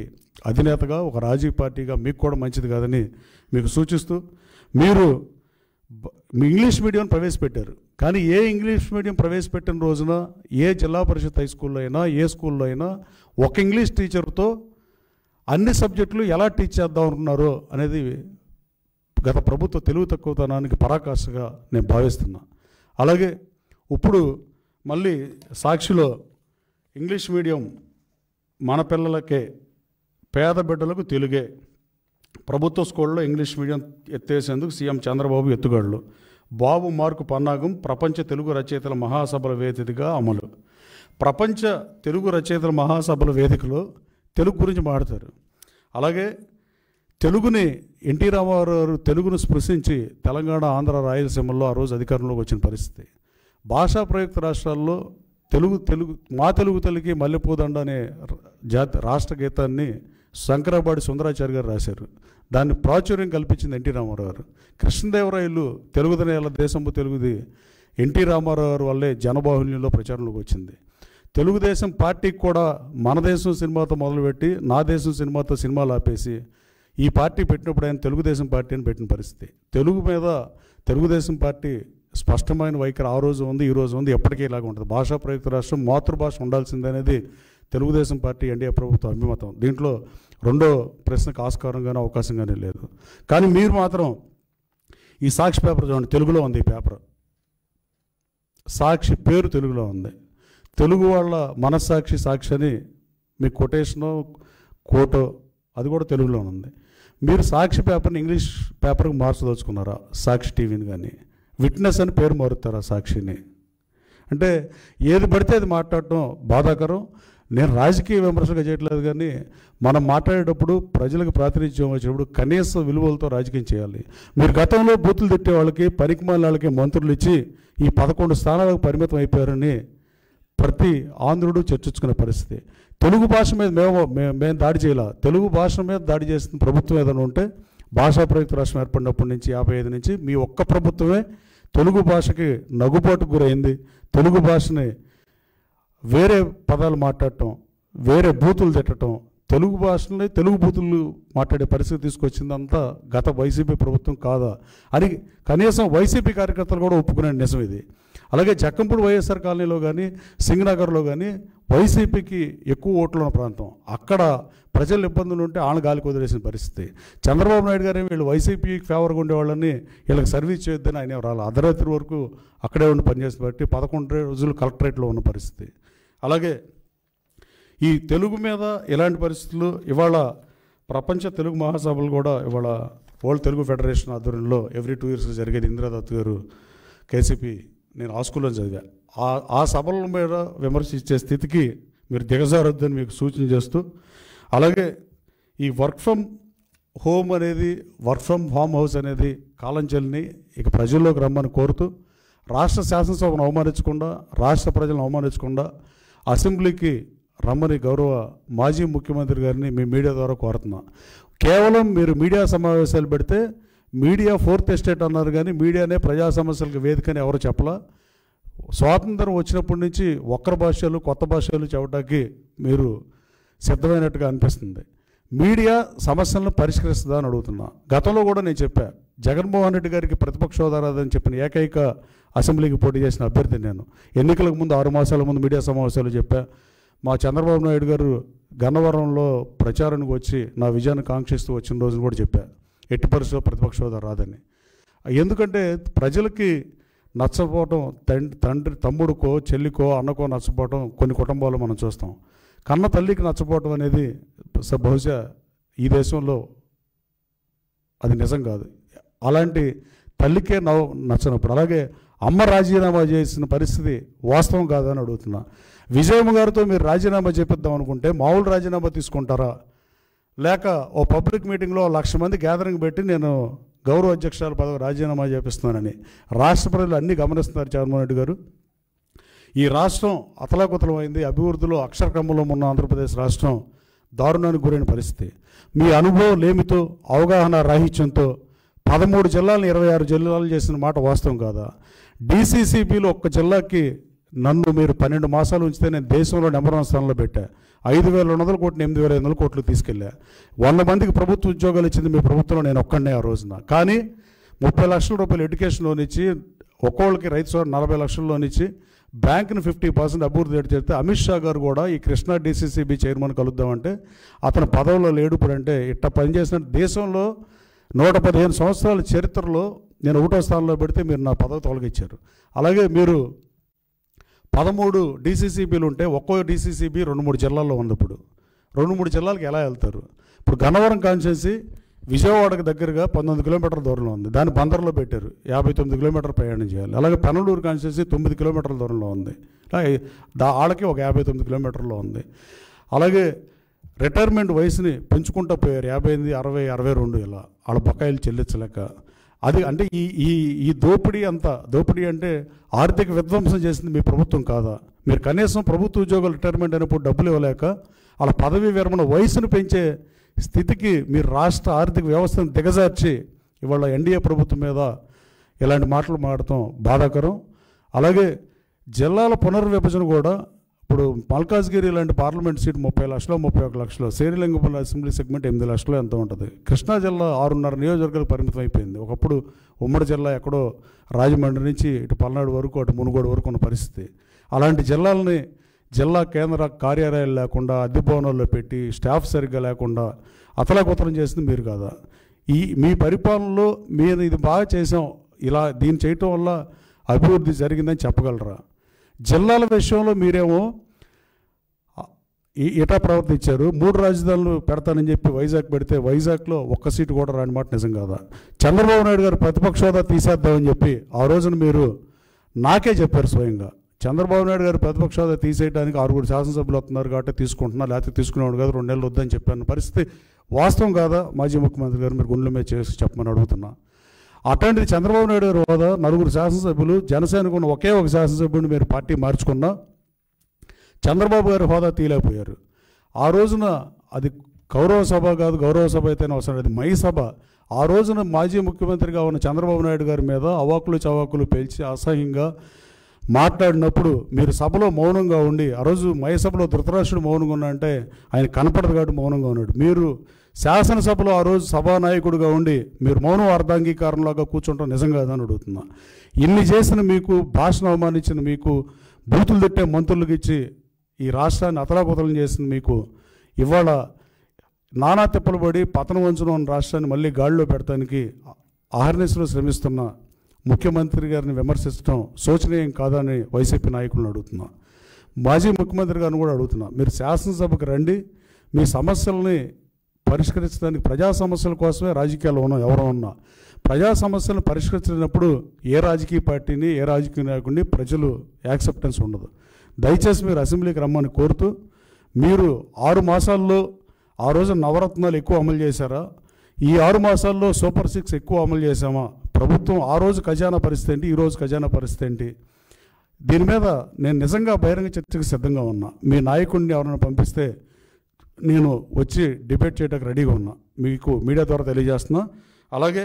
అధినేతగా, ఒక రాజకీయ పార్టీగా మీకు కూడా మంచిది కాదని మీకు సూచిస్తూ, మీరు ఇంగ్లీష్ మీడియం ప్రవేశపెట్టారు, కానీ ఏ ఇంగ్లీష్ మీడియం ప్రవేశపెట్టిన రోజున ఏ జిల్లా పరిషత్ హై స్కూల్లో అయినా, ఏ స్కూల్లో అయినా ఒక ఇంగ్లీష్ టీచర్తో అన్ని సబ్జెక్టులు ఎలా టీచ్ చేద్దాం అనుకున్నారో అనేది గత ప్రభుత్వ తెలుగు తక్కువతనానికి పరాకాష్ఠగా నేను భావిస్తున్నా. అలాగే ఇప్పుడు మళ్ళీ సాక్షిలో ఇంగ్లీష్ మీడియం మన పిల్లలకే, పేద బిడ్డలకు తెలుగే, ప్రభుత్వ స్కూళ్ళలో ఇంగ్లీష్ మీడియం ఎత్తేసేందుకు సీఎం చంద్రబాబు ఎత్తుగడలు, బాబు మార్కు పన్నాగం ప్రపంచ తెలుగు రచయితల మహాసభల వేదికగా అమలు. ప్రపంచ తెలుగు రచయితల మహాసభల వేదికలో తెలుగు గురించి మాట్లాడతారు. అలాగే తెలుగుని ఎన్టీ రామారావు తెలుగును స్పృశించి తెలంగాణ, ఆంధ్ర, రాయలసీమల్లో ఆ రోజు అధికారంలోకి వచ్చిన పరిస్థితి. భాషా ప్రయుక్త రాష్ట్రాల్లో మా తెలుగు తల్లికి మల్లెపూదండ అనే రాష్ట్ర గీతాన్ని శంకరాబాడి సుందరాచారి గారు రాశారు. దాన్ని ప్రాచుర్యం కల్పించింది ఎన్టీ రామారావు గారు. కృష్ణదేవరాయలు తెలుగుదనేల దేశంపు తెలుగుది ఎన్టీ రామారావు గారు వల్లే జనబాహుల్యంలో ప్రచారంలోకి వచ్చింది. తెలుగుదేశం పార్టీకి కూడా మన దేశం సినిమాతో మొదలుపెట్టి నా దేశం సినిమాతో సినిమాలు ఆపేసి ఈ పార్టీ పెట్టినప్పుడు ఆయన తెలుగుదేశం పార్టీ అని పెట్టిన పరిస్థితి. తెలుగు మీద తెలుగుదేశం పార్టీ స్పష్టమైన వైఖరి ఆ రోజు ఉంది, ఈ రోజు ఉంది, ఎప్పటికీ ఇలాగ ఉంటుంది. భాషా ప్రయుక్త రాష్ట్రం మాతృభాష ఉండాల్సిందనేది తెలుగుదేశం పార్టీ ఎన్డీఏ ప్రభుత్వం అభిమతం. దీంట్లో రెండో ప్రశ్నకు ఆస్కారంగానే అవకాశంగానే లేదు. కానీ మీరు మాత్రం ఈ సాక్షి పేపర్ చూడండి, తెలుగులో ఉంది. ఈ పేపర్ సాక్షి పేరు తెలుగులో ఉంది. తెలుగు వాళ్ళ మనస్సాక్షి సాక్షి అని మీ కొటేషనో కోటో అది కూడా తెలుగులో ఉంది. మీరు సాక్షి పేపర్ని ఇంగ్లీష్ పేపర్కి మార్చదలుచుకున్నారా? సాక్షి టీవీని కానీ విట్నెస్ అని పేరు మారుతారా సాక్షిని? అంటే ఏది పడితే అది మాట్లాడటం బాధాకరం. నేను రాజకీయ విమర్శగా చేయట్లేదు, కానీ మనం మాట్లాడేటప్పుడు ప్రజలకు ప్రాతినిధ్యం వచ్చినప్పుడు కనీస విలువలతో రాజకీయం చేయాలి. మీరు గతంలో బూతులు తిట్టే వాళ్ళకి, పనికిమాలిన వాళ్ళకి మంత్రులు ఇచ్చి ఈ 11 స్థానాలకు పరిమితం అయిపోయారని ప్రతి ఆంధ్రుడు చర్చించుకునే పరిస్థితి. తెలుగు భాష మీద మేము దాడి చేయాల. తెలుగు భాష మీద దాడి చేసిన ప్రభుత్వం ఏదైనా ఉంటే భాషా ప్రయుక్త రాష్ట్రం ఏర్పడినప్పటి నుంచి 55 నుంచి మీ ఒక్క ప్రభుత్వమే తెలుగు భాషకి నగుబాటుకు గురైంది. తెలుగు భాషని వేరే పదాలు మాట్లాడటం, వేరే బూతులు తిట్టడం, తెలుగు భాషని తెలుగు బూతులు మాట్లాడే పరిస్థితి తీసుకొచ్చిందంతా గత వైసీపీ ప్రభుత్వం కాదా అని కనీసం వైసీపీ కార్యకర్తలు కూడా ఒప్పుకునే నిజం ఇది. అలాగే జక్కంపూడి వైఎస్ఆర్ కాలనీలో కానీ, సింగనగర్లో కానీ వైసీపీకి ఎక్కువ ఓట్లు ఉన్న ప్రాంతం. అక్కడ ప్రజలు ఇబ్బందులు ఉంటే ఆళ్ళ గాలికి వదిలేసిన పరిస్థితి. చంద్రబాబు నాయుడు గారు వీళ్ళు వైసీపీకి ఫేవర్గా ఉండేవాళ్ళని వీళ్ళకి సర్వీస్ చేయొద్దని ఆయన రాలి అర్ధరాత్రి వరకు అక్కడే ఉండి పనిచేసి బట్టి 11 రోజులు కలెక్టరేట్లో ఉన్న పరిస్థితి. అలాగే ఈ తెలుగు మీద ఇలాంటి పరిస్థితులు ఇవాళ ప్రపంచ తెలుగు మహాసభలు కూడా ఇవాళ వరల్డ్ తెలుగు ఫెడరేషన్ ఆధ్వర్యంలో ఎవ్రీ 2 years జరిగేది. ఇందిరాదత్ గారు కేసీపీ, నేను ఆ స్కూల్లో చదివా. ఆ సభల మీద విమర్శించే స్థితికి మీరు దిగజారొద్దని మీకు సూచన చేస్తూ, అలాగే ఈ వర్క్ ఫ్రమ్ హోమ్ అనేది, వర్క్ ఫ్రమ్ హోమ్ హౌస్ అనేది కాలం చెల్లిని ఇక ప్రజల్లోకి రమ్మని కోరుతూ, రాష్ట్ర శాసనసభను అవమానించకుండా, రాష్ట్ర ప్రజలను అవమానించకుండా అసెంబ్లీకి రమ్మని గౌరవ మాజీ ముఖ్యమంత్రి గారిని మీ మీడియా ద్వారా కోరుతున్నా. కేవలం మీరు మీడియా సమావేశాలు పెడితే మీడియా ఫోర్త్ ఎస్టేట్ అన్నారు, కానీ మీడియానే ప్రజా సమస్యలకు వేదికని ఎవరు చెప్పలా. స్వాతంత్రం వచ్చినప్పటి నుంచి ఒక్కరి భాషలు కొత్త భాషలు చెప్పడానికి మీరు సిద్ధమైనట్టుగా అనిపిస్తుంది. మీడియా సమస్యలను పరిష్కరిస్తుందా అని అడుగుతున్నా. గతంలో కూడా నేను చెప్పా, జగన్మోహన్ రెడ్డి గారికి ప్రతిపక్ష హోదా రాదని చెప్పిన ఏకైక అసెంబ్లీకి పోటీ చేసిన అభ్యర్థి నేను. ఎన్నికలకు ముందు 6 మాసాల ముందు మీడియా సమావేశాలు చెప్పా. మా చంద్రబాబు నాయుడు గారు గన్నవరంలో ప్రచారానికి వచ్చి నా విజయాన్ని కాంక్షిస్తూ వచ్చిన రోజున కూడా చెప్పా, ఎట్టి పరిస్థితుల్లో ప్రతిపక్ష హోదా రాదని. ఎందుకంటే ప్రజలకి నచ్చకపోవటం, తండ్రి తమ్ముడికో చెల్లికో అన్నకో నచ్చపోవటం కొన్ని కుటుంబాలు మనం చూస్తాం. కన్న తల్లికి నచ్చపోవటం అనేది బహుశా ఈ దేశంలో అది నిజం కాదు. అలాంటి తల్లికే నచ్చనప్పుడు, అలాగే అమ్మ రాజీనామా చేసిన పరిస్థితి వాస్తవం కాదని అడుగుతున్నా. విజయమ్మ గారితో మీరు రాజీనామా చేపిద్దాం అనుకుంటే మామూలు రాజీనామా తీసుకుంటారా, లేక ఓ పబ్లిక్ మీటింగ్లో 1,00,000 మంది గ్యాదరింగ్ పెట్టి నేను గౌరవ అధ్యక్షురాలు పదవి రాజీనామా చేపిస్తున్నానని రాష్ట్ర ప్రజలు అన్నీ గమనిస్తున్నారు. జగన్మోహన్ రెడ్డి గారు, ఈ రాష్ట్రం అతలాకుతలమైంది. అభివృద్ధిలో అక్షరక్రమంలో ఉన్న ఆంధ్రప్రదేశ్ రాష్ట్రం దారుణానికి గురైన పరిస్థితి. మీ అనుభవం లేమితో, అవగాహన రాహిత్యంతో 13 జిల్లాలను 26 జిల్లాలు చేసిన మాట వాస్తవం కాదా? డీసీసీబీలో ఒక్క జిల్లాకి నన్ను మీరు 12 మాసాలు ఉంచితే నేను దేశంలో నెంబర్ 1 స్థానంలో పెట్టా. 5,200 కోట్లు 8,500 కోట్లు తీసుకెళ్ళా. 100 మందికి ప్రభుత్వ ఉద్యోగాలు ఇచ్చింది మీ ప్రభుత్వంలో నేను ఒక్కడే ఆ రోజున. కానీ 30 లక్షల రూపాయలు ఎడ్యుకేషన్ లోన్ ఇచ్చి, ఒక్కోళ్ళకి రైతు సోదరు 40 లక్షల లోన్ ఇచ్చి, బ్యాంకుని 50% అభివృద్ధి రేటు చేస్తే అమిత్ షా గారు కూడా ఈ కృష్ణా డీసీసీబీ చైర్మన్ కలుద్దామంటే అతను పదవిలో లేడు. ఇప్పుడంటే ఇట్లా పనిచేసిన దేశంలో 115 సంవత్సరాల చరిత్రలో నేను 1వ స్థానంలో పెడితే మీరు నా పదవి తొలగించారు. అలాగే మీరు 13 డీసీసీబీలు ఉంటే ఒక్కో డీసీసీబీ 2-3 జిల్లాల్లో ఉంది. ఇప్పుడు 2-3 జిల్లాలకు ఎలా వెళ్తారు? ఇప్పుడు గన్నవరం కాన్స్టిట్యున్సీ విజయవాడకు దగ్గరగా 19 కిలోమీటర్ల దూరంలో ఉంది. దాన్ని బందర్లో పెట్టారు, 59 కిలోమీటర్ల ప్రయాణం చేయాలి. అలాగే పెనలూరు కాన్స్టిట్యున్సీ 9 కిలోమీటర్ల దూరంలో ఉంది, వాళ్ళకి ఒక 59 కిలోమీటర్లో ఉంది. అలాగే రిటైర్మెంట్ వయసుని పెంచుకుంటూ పోయారు, 58, 60, 62 ఇలా వాళ్ళ బకాయిలు చెల్లించలేక. అది అంటే ఈ దోపిడీ అంటే ఆర్థిక విధ్వంసం చేసింది మీ ప్రభుత్వం కాదా? మీరు కనీసం ప్రభుత్వ ఉద్యోగాలు రిటైర్మెంట్ అయినప్పుడు డబ్బులు ఇవ్వలేక వాళ్ళ పదవీ విరమణ వయసును పెంచే స్థితికి మీరు రాష్ట్ర ఆర్థిక వ్యవస్థను దిగజార్చి ఇవాళ ఎన్డీఏ ప్రభుత్వం మీద ఇలాంటి మాటలు మాట్లాడటం బాధాకరం. అలాగే జిల్లాల పునర్విభజన కూడా, ఇప్పుడు మల్కాజ్గిరి లాంటి పార్లమెంట్ సీట్ 30 లక్షలు, 31 లక్షలు, శ్రీలింగపల్లి అసెంబ్లీ సెగ్మెంట్ 8 లక్షలు ఎంత ఉంటుంది. కృష్ణా జిల్లా 6.5 నియోజకవర్గాలకు పరిమితం అయిపోయింది. ఒకప్పుడు ఉమ్మడి జిల్లా ఎక్కడో రాజమండ్రి నుంచి ఇటు పల్నాడు వరకు, అటు మునుగోడు వరకు ఉన్న పరిస్థితి. అలాంటి జిల్లాలని జిల్లా కేంద్ర కార్యాలయాలు లేకుండా అద్దె భవనాల్లో పెట్టి స్టాఫ్ సరిగ్గా లేకుండా అతలాకుతలం చేసింది మీరు కాదా? మీ పరిపాలనలో మీరు ఇది బాగా చేసాం, ఇలా దీన్ని చేయటం వల్ల అభివృద్ధి జరిగిందని చెప్పగలరా? జిల్లాల విషయంలో మీరేమో ఇటా ప్రవర్తించారు. 3 రాజధానులు పెడతానని చెప్పి వైజాగ్ పెడితే వైజాగ్లో ఒక్క సీటు కూడా రాని మాట నిజం కాదా? చంద్రబాబు నాయుడు గారు ప్రతిపక్ష హోదా తీసేద్దామని చెప్పి ఆ రోజున మీరు నాకే చెప్పారు స్వయంగా. చంద్రబాబు నాయుడు గారు ప్రతిపక్ష హోదా తీసేయడానికి 6 శాసనసభ్యులు వస్తున్నారు కాబట్టి తీసుకుంటున్నా, లేకపోతే తీసుకునేవాడు కాదు, 2 నెలలు వద్దని చెప్పాను పరిస్థితి వాస్తవం కాదా? మాజీ ముఖ్యమంత్రి గారు మీరు గుండెల మీద చేసి చెప్పమని అడుగుతున్నా. అట్లాంటిది చంద్రబాబు నాయుడు గారు హోదా 4 శాసనసభ్యులు, జనసేనకు ఉన్న ఒకే ఒక శాసనసభ్యుడిని మీరు పార్టీ మార్చుకున్నా చంద్రబాబు గారి హోదా తీయలేకపోయారు. ఆ రోజున అది గౌరవ సభ కాదు, గౌరవ సభ అయితేనే అవసరం, అది మై సభ. ఆ రోజున మాజీ ముఖ్యమంత్రిగా ఉన్న చంద్రబాబు నాయుడు గారి మీద అవాకులు చవాకులు పేల్చి అసహ్యంగా మాట్లాడినప్పుడు మీరు సభలో మౌనంగా ఉండి, ఆ రోజు మై సభలో ధృతరాష్ట్రుడు మౌనంగా ఉన్నా అంటే ఆయన కనపడదు కాబట్టి మౌనంగా ఉన్నాడు. మీరు శాసనసభలో ఆ రోజు సభానాయకుడిగా ఉండి మీరు మౌనం అర్ధాంగీకారంలాగా కూర్చుంటాం నిజం కాదని అడుగుతున్నా. ఇన్ని చేసిన మీకు, భాషను అవమానించిన మీకు, బూతులు తిట్టే మంత్రులకు ఇచ్చి ఈ రాష్ట్రాన్ని అతలాకుతలం చేసిన మీకు, ఇవాళ నానా తిప్పలు పడి పతనం వంచున ఉన్న రాష్ట్రాన్ని మళ్ళీ గాడిలో పెడతానికి అహర్నిశలు శ్రమిస్తున్న ముఖ్యమంత్రి గారిని విమర్శించడం శోచనీయం కాదని వైసీపీ నాయకులను అడుగుతున్నా. మాజీ ముఖ్యమంత్రి గారిని కూడా అడుగుతున్నా, మీరు శాసనసభకు రండి, మీ సమస్యల్ని పరిష్కరించడానికి, ప్రజా సమస్యల కోసమే రాజకీయాల్లో ఉన్నాం ఎవరో ఉన్నా. ప్రజా సమస్యలను పరిష్కరించినప్పుడు ఏ రాజకీయ పార్టీని, ఏ రాజకీయ నాయకుడిని ప్రజలు యాక్సెప్టెన్స్ ఉండదు. దయచేసి మీరు అసెంబ్లీకి రమ్మని కోరుతూ, మీరు 6 మాసాల్లో ఆ రోజు నవరత్నాలు ఎక్కువ అమలు చేశారా? ఈ 6 మాసాల్లో సూపర్ 6 ఎక్కువ అమలు చేశామా? ప్రభుత్వం ఆ రోజు ఖజానా పరిస్థితి ఏంటి, ఈరోజు ఖజానా పరిస్థితి ఏంటి? దీని మీద నేను నిజంగా బహిరంగ చర్చకు సిద్ధంగా ఉన్నా. మీ నాయకుడిని ఎవరైనా పంపిస్తే నేను వచ్చి డిబేట్ చేయడానికి రెడీగా ఉన్నా. మీకు మీడియా ద్వారా తెలియజేస్తున్నా. అలాగే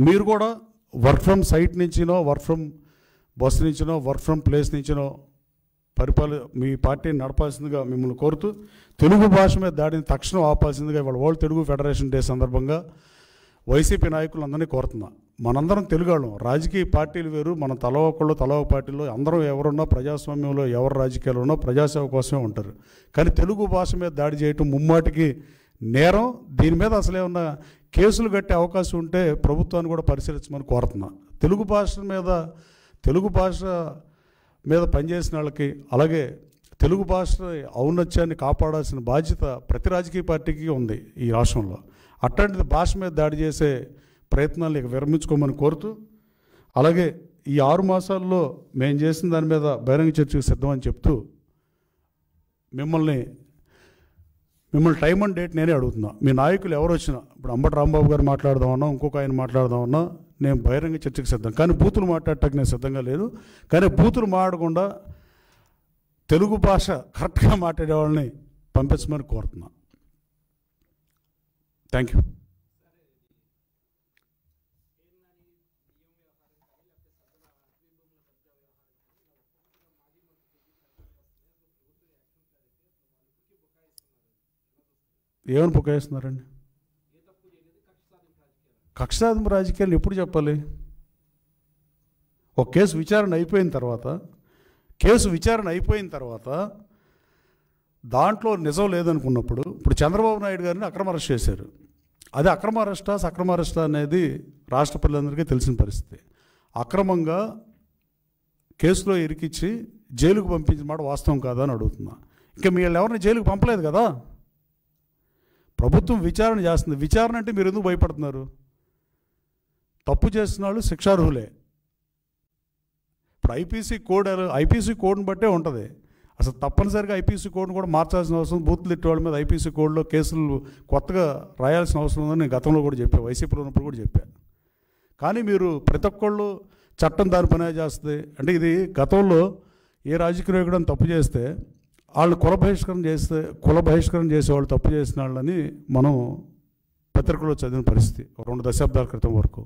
మీరు కూడా వర్క్ ఫ్రమ్ సైట్ నుంచినో, వర్క్ ఫ్రమ్ బస్ నుంచినో, వర్క్ ఫ్రమ్ ప్లేస్ నుంచినో మీ పార్టీని నడపాల్సిందిగా మిమ్మల్ని కోరుతూ, తెలుగు భాష మీద దాడిని తక్షణం ఆపాల్సిందిగా ఇవాళ వరల్డ్ తెలుగు ఫెడరేషన్ డే సందర్భంగా వైసీపీ నాయకులందరినీ కోరుతున్నా. మనందరం తెలుగాళ్ళం, రాజకీయ పార్టీలు వేరు, మనం తల ఒక పార్టీలో అందరం ఎవరున్నా ప్రజాస్వామ్యంలో ఎవరు రాజకీయాలు ఉన్నా ప్రజాసేవ కోసమే ఉంటారు. కానీ తెలుగు భాష మీద దాడి చేయటం ముమ్మాటికి నేరం. దీని మీద అసలు ఏమన్నా కేసులు కట్టే అవకాశం ఉంటే ప్రభుత్వాన్ని కూడా పరిశీలించమని కోరుతున్నా. తెలుగు భాష మీద పనిచేసిన వాళ్ళకి, అలాగే తెలుగు భాష ఔన్నత్యాన్ని కాపాడాల్సిన బాధ్యత ప్రతి రాజకీయ పార్టీకి ఉంది ఈ రాష్ట్రంలో. అట్లాంటిది భాష మీద దాడి చేసే ప్రయత్నాలు ఇక విరమించుకోమని కోరుతూ, అలాగే ఈ 6 మాసాల్లో మేము చేసిన దాని మీద బహిరంగ చర్చకు సిద్ధమని చెప్తూ మిమ్మల్ని టైం అండ్ డేట్ నేనే అడుగుతున్నా. మీ నాయకులు ఎవరు వచ్చినా, ఇప్పుడు అంబటి రాంబాబు గారు మాట్లాడదామన్నా, ఇంకొక ఆయన మాట్లాడదామన్నా నేను బహిరంగ చర్చకు సిద్ధం. కానీ బూతులు మాట్లాడటానికి నేను సిద్ధంగా లేదు. కానీ బూతులు మాట్లాడకుండా తెలుగు భాష కరెక్ట్గా మాట్లాడే వాళ్ళని పంపించమని కోరుతున్నా. Thank you. ఏమని బుకాయిస్తున్నారండి? కక్ష సాధింపు రాజకీయాలు ఎప్పుడు చెప్పాలి? ఒక కేసు విచారణ అయిపోయిన తర్వాత దాంట్లో నిజం లేదనుకున్నప్పుడు, ఇప్పుడు చంద్రబాబు నాయుడు గారిని అక్రమ అరెస్ట్ చేశారు. అది అక్రమ అరెస్టా అనేది రాష్ట్ర ప్రజలందరికీ తెలిసిన పరిస్థితి. అక్రమంగా కేసులో ఇరికిచ్చి జైలుకు పంపించిన మాట వాస్తవం కాదా అని అడుగుతున్నా. ఇంకా మీరు ఎవరిని జైలుకు పంపలేదు కదా, ప్రభుత్వం విచారణ చేస్తుంది. విచారణ అంటే మీరు ఎందుకు భయపడుతున్నారు? తప్పు చేసిన వాళ్ళు శిక్షార్హులే. ఇప్పుడు ఐపీసీ కోడ్ని బట్టే ఉంటుంది. అసలు తప్పనిసరిగా ఐపీసీ కోడ్ని కూడా మార్చాల్సిన అవసరం, బూతులు తిట్టే వాళ్ళ మీద ఐపీసీ కోడ్లో కేసులు కొత్తగా రాయాల్సిన అవసరం ఉందని నేను గతంలో కూడా చెప్పాను, వైసీపీలో ఉన్నప్పుడు కూడా చెప్పాను. కానీ మీరు ప్రతి ఒక్కళ్ళు చట్టం దాని పనే చేస్తుంది అంటే, ఇది గతంలో ఏ రాజకీయ నాయకుడు తప్పు చేస్తే వాళ్ళు కుల బహిష్కరణ చేసేవాళ్ళు తప్పు చేసిన వాళ్ళని మనం పత్రికలో చదివిన పరిస్థితి 2 దశాబ్దాల క్రితం వరకు.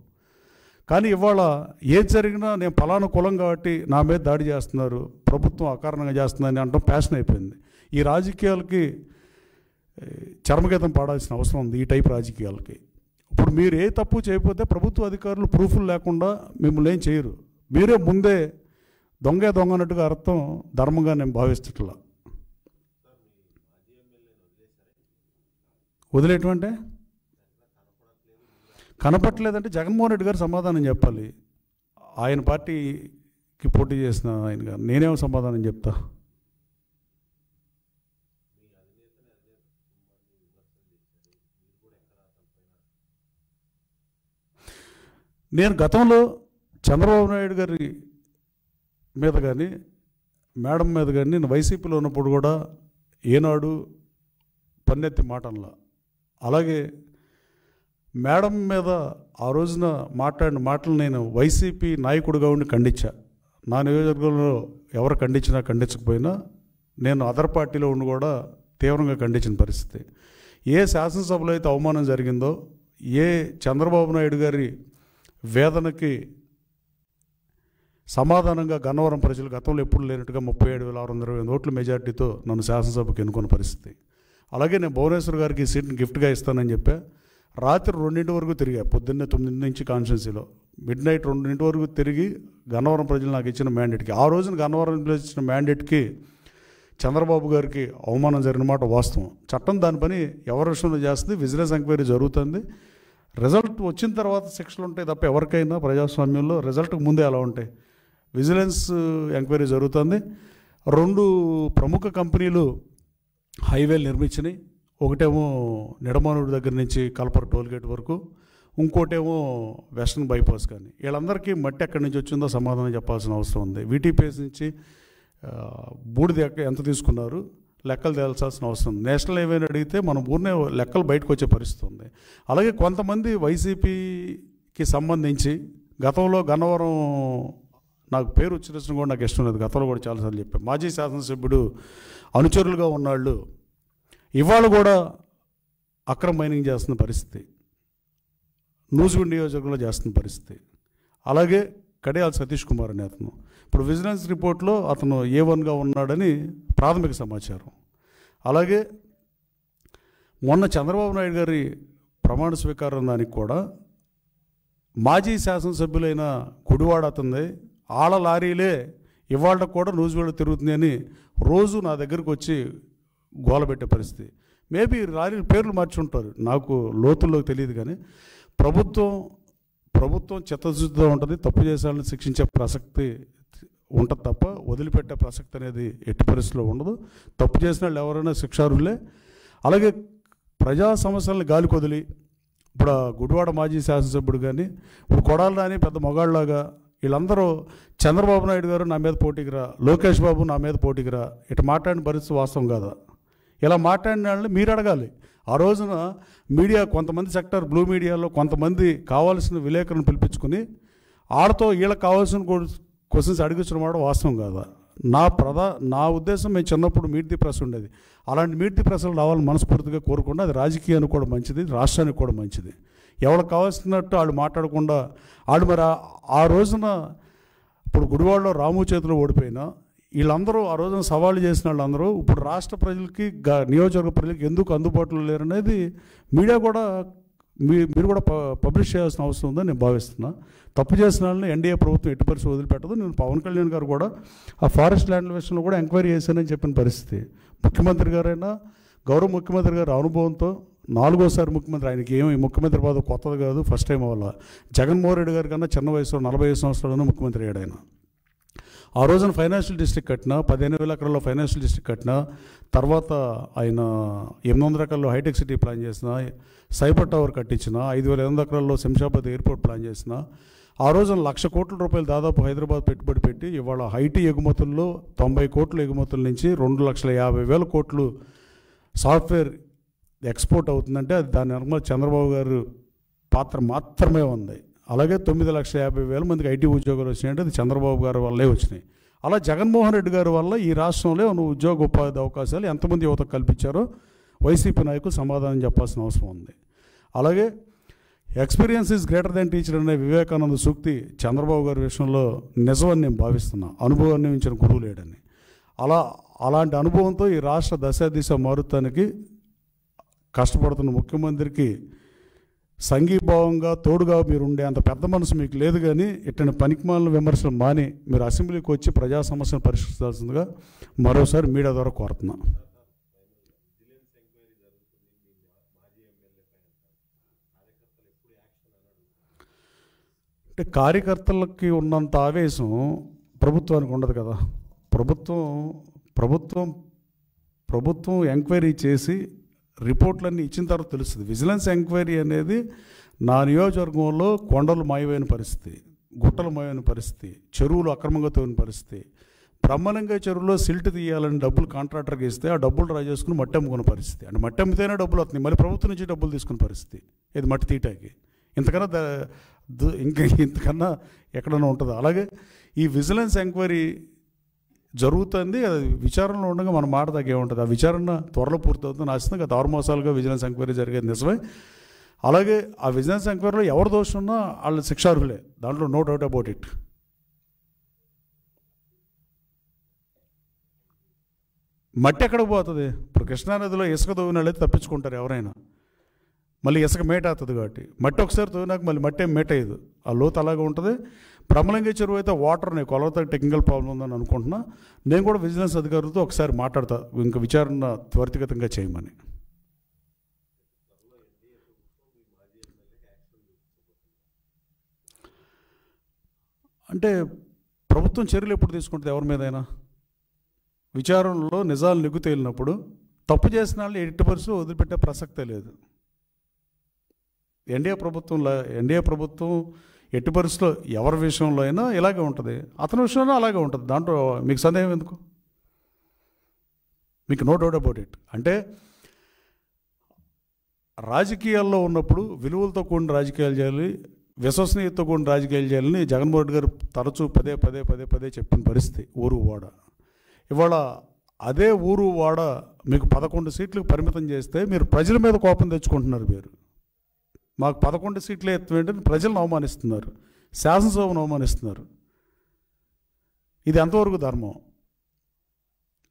కానీ ఇవాళ ఏది జరిగినా నేను పలానా కులం కాబట్టి నా మీద దాడి చేస్తున్నారు, ప్రభుత్వం అకారణంగా చేస్తుందని అనడం ప్యాషన్ అయిపోయింది. ఈ రాజకీయాలకి చర్మగీతం పాడాల్సిన అవసరం ఉంది, ఈ టైప్ రాజకీయాలకి. ఇప్పుడు మీరు ఏ తప్పు చేయకపోతే ప్రభుత్వ అధికారులు ప్రూఫ్లు లేకుండా మిమ్మల్ని ఏం చేయరు. మీరే ముందే దొంగ అన్నట్టుగా అర్థం ధర్మంగా నేను భావిస్తుట్లా. వదిలేటువంటి కనపట్లేదంటే జగన్మోహన్ రెడ్డి గారు సమాధానం చెప్పాలి. ఆయన పార్టీకి పోటీ చేసిన ఆయన గారు నేనేమో సమాధానం చెప్తా? నేను గతంలో చంద్రబాబు నాయుడు గారి మీద కానీ మేడం మీద కానీ నేను వైసీపీలో ఉన్నప్పుడు కూడా ఏనాడు పన్నెత్తి మాటల్లా, అలాగే మేడం మీద ఆ రోజున మాట్లాడిన మాటలు నేను వైసీపీ నాయకుడిగా ఉండి ఖండించా. నా నియోజకవర్గంలో ఎవరు ఖండించకపోయినా నేను అదర్ పార్టీలో ఉండి కూడా తీవ్రంగా ఖండించిన పరిస్థితి. ఏ శాసనసభలో అయితే అవమానం జరిగిందో, ఏ చంద్రబాబు నాయుడు గారి వేదనకి సమాధానంగా గన్నవరం ప్రజలు గతంలో ఎప్పుడు లేనట్టుగా 37,628 ఓట్ల మెజార్టీతో నన్ను శాసనసభకు ఎన్నుకున్న పరిస్థితి. అలాగే నేను భువనేశ్వర్ గారికి ఈ సీట్ని గిఫ్ట్గా ఇస్తానని చెప్పా. రాత్రి 2 వరకు తిరిగా, పొద్దున్నే 9 నుంచి కాన్స్టిట్యున్సీలో మిడ్ నైట్ 2 వరకు తిరిగి గన్నవరం ప్రజలు నాకు ఇచ్చిన మ్యాండేట్కి, ఆ రోజున గన్నవరం ప్రజలు ఇచ్చిన మ్యాండేట్కి చంద్రబాబు గారికి అవమానం జరిగిన మాట వాస్తవం. చట్టం దాని పని ఎవరి విషయంలో చేస్తుంది, విజిలెన్స్ ఎంక్వైరీ జరుగుతుంది. రిజల్ట్ వచ్చిన తర్వాత శిక్షలు ఉంటాయి తప్ప ఎవరికైనా ప్రజాస్వామ్యంలో రిజల్ట్కి ముందే అలా ఉంటాయి. విజిలెన్స్ ఎంక్వైరీ జరుగుతుంది. 2 ప్రముఖ కంపెనీలు హైవేలు నిర్మించినాయి. ఒకటేమో నిడమానుడి దగ్గర నుంచి కల్పర టోల్గేట్ వరకు, ఇంకోటేమో వెస్టర్న్ బైపాస్. కానీ వీళ్ళందరికీ మట్టి ఎక్కడి నుంచి వచ్చిందో సమాధానం చెప్పాల్సిన అవసరం ఉంది. వీటీపీఎస్ నుంచి బూడిద ఎంత తీసుకున్నారు, లెక్కలు తేల్చాల్సిన అవసరం ఉంది. నేషనల్ హైవేని అడిగితే మన ఊరినే లెక్కలు బయటకు వచ్చే పరిస్థితి ఉంది. అలాగే కొంతమంది వైసీపీకి సంబంధించి గతంలో గన్నవరం, నాకు పేరు ఉచ్చరించడం కూడా నాకు ఇష్టం లేదు, గతంలో కూడా చాలాసార్లు చెప్పాను, మాజీ శాసనసభ్యుడు అనుచరులుగా ఉన్నాళ్ళు ఇవాళ కూడా అక్రమ మైనింగ్ చేస్తున్న పరిస్థితి, నూజివీడు నియోజకవర్గంలో చేస్తున్న పరిస్థితి. అలాగే కడియాల సతీష్ కుమార్ అనే అతను ఇప్పుడు విజిలెన్స్ రిపోర్ట్లో అతను A1గా ఉన్నాడని ప్రాథమిక సమాచారం. అలాగే మొన్న చంద్రబాబు నాయుడు గారి ప్రమాణ స్వీకారం దానికి కూడా మాజీ శాసనసభ్యులైన గుడివాడ అతనిది ఆళ్ళ లారీలే ఇవాళ కూడా నూజివీడు తిరుగుతుంది అని రోజు నా దగ్గరకు వచ్చి గోలబెట్టే పరిస్థితి. మేబీ లారీల పేర్లు మార్చుంటారు, నాకు లోతుల్లోకి తెలియదు. కానీ ప్రభుత్వం చిత్తశుద్ధితో ఉంటుంది, తప్పు చేసే వాళ్ళని శిక్షించే ప్రసక్తి ఉంటుంది తప్ప వదిలిపెట్టే ప్రసక్తి అనేది ఎట్టి పరిస్థితిలో ఉండదు. తప్పు చేసిన వాళ్ళు ఎవరైనా శిక్షార్హులే. అలాగే ప్రజా సమస్యలను గాలి కొదిలి ఇప్పుడు గుడివాడ మాజీ శాసనసభ్యుడు కానీ ఇప్పుడు కొడాలి నాని పెద్ద మొగాళ్ళలాగా వీళ్ళందరూ చంద్రబాబు నాయుడు గారు నా మీద పోటీకి రా, లోకేష్ బాబు నా మీద పోటీకి రా, ఇటు మాట్లాడిన పరిస్థితి వాస్తవం కాదా? ఇలా మాట్లాడిన వాళ్ళని మీరు అడగాలి. ఆ రోజున మీడియా కొంతమంది సెక్టర్ బ్లూ మీడియాలో కొంతమంది కావాల్సిన విలేకరులను పిలిపించుకుని ఆడతో వీళ్ళకి కావాల్సిన క్వశ్చన్స్ అడిగించడం కూడా వాస్తవం కాదా? నా ఉద్దేశం మేము చిన్నప్పుడు మీట్ ది ప్రెస్ ఉండేది, అలాంటి మీట్ ది ప్రెస్లు రావాలని మనస్ఫూర్తిగా కోరుకుండా అది రాజకీయానికి కూడా మంచిది, రాష్ట్రానికి కూడా మంచిది. ఎవరికి కావాల్సినట్టు వాళ్ళు మాట్లాడకుండా వాళ్ళు మరి ఆ రోజున ఇప్పుడు గుడివాడలో రాము చేతిలో ఓడిపోయినా వీళ్ళందరూ ఆ రోజున సవాళ్ళు చేసిన వాళ్ళందరూ ఇప్పుడు రాష్ట్ర ప్రజలకి నియోజకవర్గ ప్రజలకి ఎందుకు అందుబాటులో లేరనేది మీడియా కూడా మీరు కూడా పబ్లిష్ చేయాల్సిన అవసరం ఉందని నేను భావిస్తున్నా. తప్పు చేసిన వాళ్ళని ఎన్డీఏ ప్రభుత్వం ఎట్టి పరిస్థితి వదిలిపెట్టదు. నేను పవన్ కళ్యాణ్ గారు కూడా ఆ ఫారెస్ట్ ల్యాండ్ విషయంలో కూడా ఎంక్వైరీ చేశానని చెప్పిన పరిస్థితి. ముఖ్యమంత్రి గారైనా గౌరవ ముఖ్యమంత్రి గారి అనుభవంతో 4వ ముఖ్యమంత్రి, ఆయనకి ఏమి ముఖ్యమంత్రి పదవి కొత్తది కాదు, ఫస్ట్ టైం వల్ల జగన్మోహన్ రెడ్డి గారి కన్నా చిన్న వయసులో 45 సంవత్సరాలను ముఖ్యమంత్రి అయ్యాడు ఆయన. ఆ రోజున ఫైనాన్షియల్ డిస్ట్రిక్ట్ కట్టినా, 15,000 ఎకరాల్లో ఫైనాన్షియల్ డిస్ట్రిక్ట్ కట్టినా, తర్వాత ఆయన 800 ఎకరాల్లో హైటెక్ సిటీ ప్లాన్ చేసిన, సైబర్ టవర్ కట్టించిన, 5,500 ఎకరాల్లో శంషాబాద్ ఎయిర్పోర్ట్ ప్లాన్ చేసిన, ఆ రోజున 1,00,000 కోట్ల రూపాయలు దాదాపు హైదరాబాద్ పెట్టుబడి పెట్టి ఇవాళ ఐటీ ఎగుమతుల్లో 90 కోట్ల ఎగుమతుల నుంచి 2,50,000 కోట్లు సాఫ్ట్వేర్ ఎక్స్పోర్ట్ అవుతుందంటే అది దాని వెనక చంద్రబాబు గారు పాత్ర మాత్రమే ఉంది. అలాగే 9,50,000 మందికి ఐటీ ఉద్యోగాలు వచ్చినాయంటే అది చంద్రబాబు గారి వల్లే వచ్చినాయి. అలా జగన్మోహన్ రెడ్డి గారి వల్ల ఈ రాష్ట్రంలో ఉద్యోగ ఉపాధి అవకాశాలు ఎంతమంది యువతకు కల్పించారో వైసీపీ నాయకులు సమాధానం చెప్పాల్సిన అవసరం ఉంది. అలాగే experience is greater than teacher అనే వివేకానంద సూక్తి చంద్రబాబు గారి విషయంలో నిజమని నేను భావిస్తున్నా. అనుభవాన్ని మించిన గురువు లేడని. అలాంటి అనుభవంతో ఈ రాష్ట్ర దశ మారుతానికి కష్టపడుతున్న ముఖ్యమంత్రికి సంఘీభావంగా తోడుగా మీరు ఉండే అంత పెద్ద మనసు మీకు లేదు. కానీ ఇట్టని పనికిమాలిన విమర్శలు మాని మీరు అసెంబ్లీకి వచ్చి ప్రజా సమస్యను పరిష్కరించాల్సిందిగా మరోసారి మీడియా ద్వారా కోరుతున్నా. అంటే కార్యకర్తలకి ఉన్నంత ఆవేశం ప్రభుత్వానికి ఉండదు కదా. ప్రభుత్వం ఎంక్వైరీ చేసి రిపోర్ట్లన్నీ ఇచ్చిన తర్వాత తెలుస్తుంది. విజిలెన్స్ ఎంక్వైరీ అనేది నా నియోజకవర్గంలో కొండలు మాయమైన పరిస్థితి, గుట్టలు మాయమైన పరిస్థితి, చెరువులు అక్రమంగా తవ్విన పరిస్థితి, బ్రహ్మలింగ చెరువులో సిల్ట్ తీయాలని డబ్బులు కాంట్రాక్టర్కి ఇస్తే ఆ డబ్బులు డ్రా చేసుకుని మట్టి అమ్ముకున్న పరిస్థితి. అంటే మట్టి అమ్మితేనే డబ్బులు వస్తున్నాయి, మళ్ళీ ప్రభుత్వం నుంచి డబ్బులు తీసుకున్న పరిస్థితి. ఇది మట్టి తీయటానికి ఇంతకన్నా ఎక్కడైనా ఉంటుంది. అలాగే ఈ విజిలెన్స్ ఎంక్వైరీ జరుగుతుంది, అది విచారణలో ఉండగా మన మాట తగ్గే ఉంటుంది. ఆ విచారణ త్వరలో పూర్తవుతుంది. ఆశితంగా గత 6 మాసాలుగా విజిలెన్స్ ఎంక్వైరీ జరిగేది నిజమే. అలాగే ఆ విజిలెన్స్ ఎంక్వైరీలో ఎవరు దోషం ఉన్నా వాళ్ళు శిక్షార్హులే, దాంట్లో నో డౌట్ అబౌట్ ఇట్. మట్టి ఎక్కడికి పోతుంది? ఇప్పుడు కృష్ణానదిలో ఇసుక తవ్విన వాళ్ళైతే తప్పించుకుంటారు ఎవరైనా, మళ్ళీ ఇసుక మేట అవుతుంది కాబట్టి. మట్టి ఒకసారి తవ్వినాక మళ్ళీ మట్టి ఏం మేట అయ్యదు, ఆ లోతు అలాగే ఉంటుంది. బ్రహ్మలింగ చెరువు అయితే వాటర్ని కొలత టెక్నికల్ ప్రాబ్లం ఉందని అనుకుంటున్నా. నేను కూడా విజిలెన్స్ అధికారులతో ఒకసారి మాట్లాడతా, ఇంకా విచారణ త్వరితగతంగా చేయమని. అంటే ప్రభుత్వం చర్యలు ఎప్పుడు తీసుకుంటుంది ఎవరి మీదైనా? విచారణలో నిజాలు నిగ్గు తేలినప్పుడు తప్పు చేసిన వాళ్ళు ఎట్టి పరిస్థితుల్లో వదిలిపెట్టే ప్రసక్తే లేదు. ఎన్డీఏ ప్రభుత్వం ఎట్టి పరిస్థితుల్లో ఎవరి విషయంలో అయినా ఇలాగే ఉంటుంది, అతని విషయంలో అలాగే ఉంటుంది. దాంట్లో మీకు సందేహం ఎందుకు? మీకు నో డౌట్ అబౌట్ ఇట్. అంటే రాజకీయాల్లో ఉన్నప్పుడు విలువలతో కూడిన రాజకీయాలు చేయాలి, విశ్వసనీయతతో కూడిన రాజకీయాలు చేయాలని జగన్మోహన్ రెడ్డి గారు తరచూ పదే చెప్పిన పరిస్థితి ఊరు వాడ. ఇవాళ అదే ఊరు వాడ మీకు 11 సీట్లకు పరిమితం చేస్తే మీరు ప్రజల మీద కోపం తెచ్చుకుంటున్నారు. మీరు మాకు 11 సీట్లే ఎత్తువేంటని ప్రజలను అవమానిస్తున్నారు, శాసనసభను అవమానిస్తున్నారు. ఇది ఎంతవరకు ధర్మం?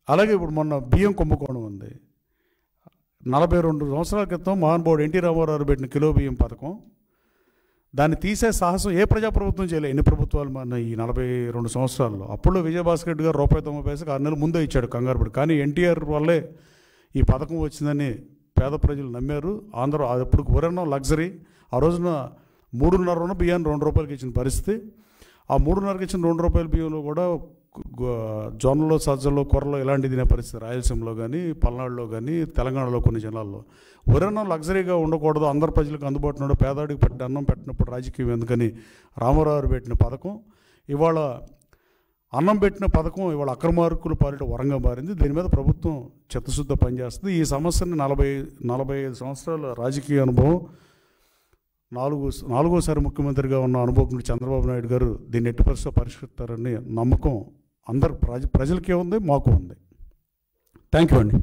అలాగే ఇప్పుడు మొన్న బియ్యం కుంభకోణం ఉంది. 42 సంవత్సరాల క్రితం మహానుభావుడు ఎన్టీ రామారావు పెట్టిన కిలో బియ్యం పథకం, దాన్ని తీసే సాహసం ఏ ప్రజాప్రభుత్వం చేయలేదు. ఎన్ని ప్రభుత్వాలు మన ఈ 42 సంవత్సరాల్లో. అప్పుడు విజయభాస్కర్ రెడ్డి గారు ₹90 6 నెలలు ముందే ఇచ్చాడు కంగారు పడి. కానీ ఎన్టీఆర్ వల్లే ఈ పథకం వచ్చిందని పేద ప్రజలు నమ్మారు. ఆంధ్ర అప్పుడు వరన్న లగ్జరీ. ఆ రోజున 3.5 బియ్యాన్ని ₹2 ఇచ్చిన పరిస్థితి. ఆ 3.5 ఇచ్చిన ₹2 బియ్యంలో కూడా జొన్నలో, సజ్జల్లో, కొర్రలో ఇలాంటి తినే పరిస్థితి రాయలసీమలో కానీ, పల్నాడులో కానీ, తెలంగాణలో కొన్ని జిల్లాల్లో. వరన్న లగ్జరీగా ఉండకూడదు, అందరు ప్రజలకు అందుబాటులో పేదాడికి పెట్టి అన్నం పెట్టినప్పుడు రాజకీయం ఎందుకని రామారావు పెట్టిన పథకం ఇవాళ అన్నం పెట్టిన పథకం ఇవాళ అక్రమార్కుల పాలిట వరంగా మారింది. దీని మీద ప్రభుత్వం చిత్తశుద్ధ పనిచేస్తుంది. ఈ సమస్యని 45 సంవత్సరాల రాజకీయ అనుభవం, నాలుగోసారి ముఖ్యమంత్రిగా ఉన్న అనుభవం చంద్రబాబు నాయుడు గారు దీన్ని ఎట్టి పరిస్థితిలో పరిష్కరిస్తారని నమ్మకం అందరు ప్రజలకే ఉంది, మాకు ఉంది. థ్యాంక్ యూ అండి.